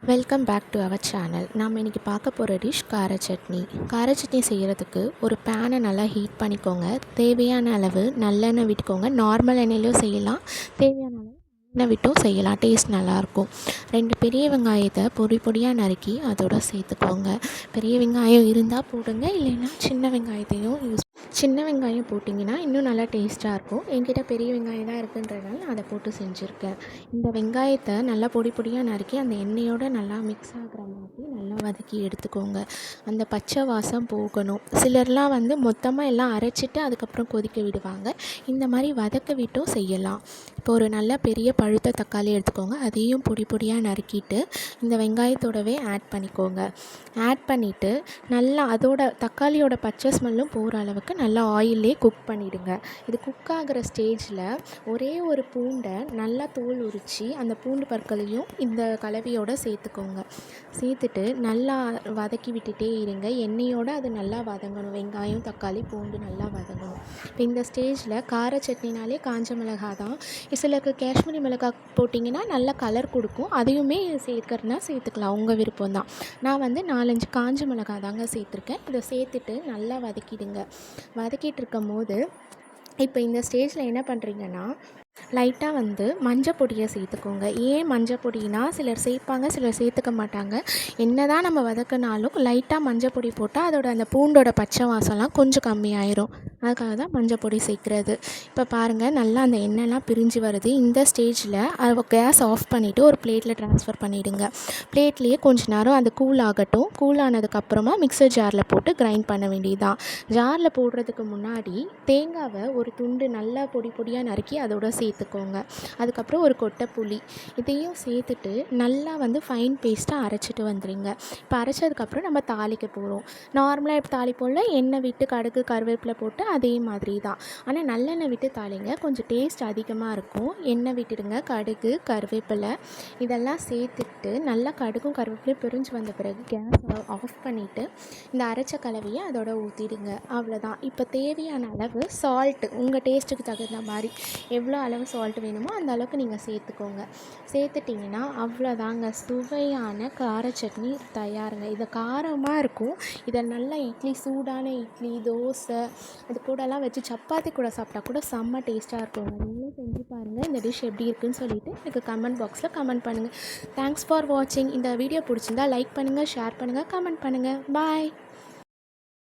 Welcome back to our channel. நாம் இன்றைக்கி பார்க்க போகிற டிஷ் கார சட்னி. கார சட்னி செய்கிறதுக்கு ஒரு பேனை நல்லா ஹீட் பண்ணிக்கோங்க. தேவையான அளவு நல்லெண்ணெய் விட்டுக்கோங்க. நார்மல் எண்ணெயிலையும் செய்யலாம், தேவையான அளவு எண்ணெய் விட்டும் செய்யலாம். டேஸ்ட் நல்லாயிருக்கும். 2 பெரிய வெங்காயத்தை பொடி பொடியாக நறுக்கி அதோட சேர்த்துக்கோங்க. பெரிய வெங்காயம் இருந்தால் போடுங்க, இல்லைன்னா சின்ன வெங்காயத்தையும் சின்ன வெங்காயம் போட்டிங்கன்னா இன்னும் நல்லா டேஸ்ட்டாக இருக்கும். என்கிட்ட பெரிய வெங்காயம் தான் இருக்குன்றதுனால அதை போட்டு செஞ்சுருக்கேன். இந்த வெங்காயத்தை நல்லா பொடி பொடியாக நறுக்கி அந்த எண்ணெயோடு நல்லா மிக்ஸ் ஆகிற மாதிரி நல்லா வதக்கி எடுத்துக்கோங்க. அந்த பச்சை வாசம் போகணும். சிலர்லாம் மொத்தமாக எல்லாம் அரைச்சிட்டு அதுக்கப்புறம் கொதிக்க விடுவாங்க. இந்த மாதிரி வதக்க விட்டும் செய்யலாம். இப்போ ஒரு நல்ல பெரிய பழுத்த தக்காளி எடுத்துக்கோங்க. அதையும் பொடி பொடியாக நறுக்கிட்டு இந்த வெங்காயத்தோடவே ஆட் பண்ணிக்கோங்க. ஆட் பண்ணிவிட்டு நல்லா அதோட தக்காளியோட பச்சை ஸ்மெல்லும் போகிற அளவுக்கு நல்லா ஆயிலே குக் பண்ணிவிடுங்க. இது குக் ஆகிற ஸ்டேஜில் ஒரே ஒரு பூண்டை நல்லா தோல் உரித்து அந்த பூண்டு பற்களையும் இந்த கலவையோடு சேர்த்துக்கோங்க. சேர்த்துட்டு நல்லா வதக்கி விட்டுட்டே இருங்க. எண்ணெயோடு அது நல்லா வதங்கணும். வெங்காயம், தக்காளி, பூண்டு நல்லா வதங்கணும். இப்போ இந்த ஸ்டேஜில் கார சட்னினாலே காஞ்ச மிளகாய் தான். சிலருக்கு காஷ்மீரி மிளகாய் போட்டிங்கன்னா நல்லா கலர் கொடுக்கும். அதையுமே சேர்க்கறதுனா சேர்த்துக்கலாம், உங்கள் விருப்பம் தான். நான் 4-5 காஞ்ச மிளகாய் தாங்க சேர்த்துருக்கேன். இதை சேர்த்துட்டு நல்லா வதக்கிடுங்க. வதக்கிட்டு இருக்கும் போது இப்போ இந்த ஸ்டேஜில் என்ன பண்ணுறீங்கன்னா, லைட்டாக மஞ்சள் பொடியை சேர்த்துக்கோங்க. ஏன் மஞ்சள் பொடினா, சிலர் சேர்ப்பாங்க, சிலர் சேர்த்துக்க மாட்டாங்க. என்ன தான் நம்ம வதக்கினாலும் லைட்டாக மஞ்சள் பொடி போட்டால் அதோட அந்த பூண்டோட பச்சை வாசம்லாம் கொஞ்சம் கம்மியாயிரும். அதுக்காக தான் மஞ்சள் பொடி சேர்க்குறது. இப்போ பாருங்கள், நல்லா அந்த எண்ணெய்லாம் பிரிஞ்சு வருது. இந்த ஸ்டேஜில் கேஸ் ஆஃப் பண்ணிவிட்டு ஒரு பிளேட்டில் ட்ரான்ஸ்ஃபர் பண்ணிவிடுங்க. பிளேட்லேயே கொஞ்ச நேரம் அது கூல் ஆகட்டும். கூல் ஆனதுக்கப்புறமா மிக்சர் ஜாரில் போட்டு கிரைண்ட் பண்ண வேண்டியதுதான். ஜாரில் போடுறதுக்கு முன்னாடி தேங்காவை ஒரு துண்டு நல்லா பொடி பொடியாக நறுக்கி அதோட சேர்த்துக்கோங்க. அதுக்கப்புறம் ஒரு கொட்டை புளி இதையும் சேர்த்துட்டு நல்லா ஃபைன் பேஸ்ட்டாக அரைச்சிட்டு வந்துடுங்க. இப்போ அரைச்சதுக்கப்புறம் நம்ம தாளிக்க போகிறோம். நார்மலாக இப்போ தாளிப்போம்ல, எண்ணெய் விட்டு கடுகு கருவேப்பிலை போட்டு அதே மாதிரி தான். ஆனால் நல்லெண்ணெய் விட்டு தாளிங்க, கொஞ்சம் டேஸ்ட் அதிகமாக இருக்கும். எண்ணெய் விட்டுடுங்க. கடுகு கருவேப்பிலை இதெல்லாம் சேர்த்துட்டு நல்லா கடுகும் கருவேப்பிலையும் பிரிஞ்சு வந்த பிறகு கேஸ் ஆஃப் பண்ணிவிட்டு இந்த அரைச்ச கலவையை அதோட ஊற்றிடுங்க. அவ்வளோதான். இப்போ தேவையான அளவு சால்ட்டு உங்கள் டேஸ்ட்டுக்கு தகுந்த மாதிரி எவ்வளோ அளவு சால்ட் வேணுமோ அந்த அளவுக்கு நீங்கள் சேர்த்துக்கோங்க. சேர்த்துட்டிங்கன்னா அவ்வளோதாங்க, சுவையான கார சட்னி தயாருங்க. இது காரமாக இருக்கும். இதை நல்லா இட்லி, சூடான இட்லி, தோசை அது கூடலாம் வச்சு சப்பாத்தி கூட சாப்பிட்டா கூட செம்ம டேஸ்ட்டாக இருக்குங்க. நீங்களும் செஞ்சு பாருங்கள். இந்த டிஷ் எப்படி இருக்குன்னு சொல்லிவிட்டு எனக்கு கமெண்ட் பாக்ஸில் கமெண்ட் பண்ணுங்கள். தேங்க்ஸ் ஃபார் வாட்சிங். இந்த வீடியோ பிடிச்சிருந்தா லைக் பண்ணுங்கள், ஷேர் பண்ணுங்கள், கமெண்ட் பண்ணுங்கள். பாய்.